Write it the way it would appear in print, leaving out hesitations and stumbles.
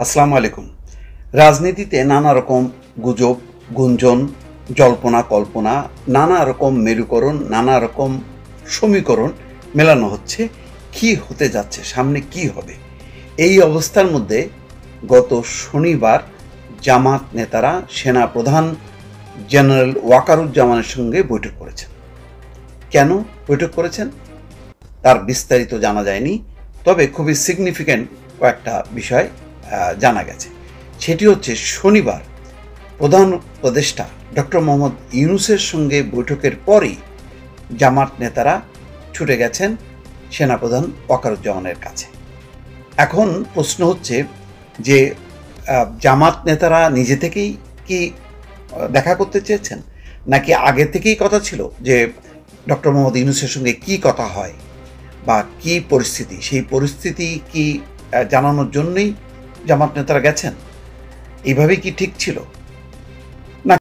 আসসালামু আলাইকুম। রাজনীতিতে নানা রকম গুজব, গুঞ্জন, জল্পনা কল্পনা, নানা রকম মেরুকরণ, নানা রকম সমীকরণ মেলানো হচ্ছে। কি হতে যাচ্ছে, সামনে কি হবে? এই অবস্থার মধ্যে গত শনিবার জামাত নেতারা সেনাপ্রধান জেনারেল ওয়াকারুজ্জামানের সঙ্গে বৈঠক করেছেন। কেন বৈঠক করেছেন তার বিস্তারিত জানা যায়নি, তবে খুবই সিগনিফিক্যান্ট কয়েকটা বিষয় জানা গেছে। সেটি হচ্ছে শনিবার প্রধান উপদেষ্টা ডক্টর মোহাম্মদ ইউনূসের সঙ্গে বৈঠকের পরই জামাত নেতারা ছুটে গেছেন সেনাপ্রধান ওয়াকারুজ্জামানের কাছে। এখন প্রশ্ন হচ্ছে যে জামাত নেতারা নিজে থেকেই কি দেখা করতে চেয়েছেন, নাকি আগে থেকেই কথা ছিল যে ডক্টর মোহাম্মদ ইউনূসের সঙ্গে কি কথা হয় বা কি পরিস্থিতি, সেই পরিস্থিতি কি জানানোর জন্যই জামাত নেতারা গেছেন? এইভাবেই কি ঠিক ছিল?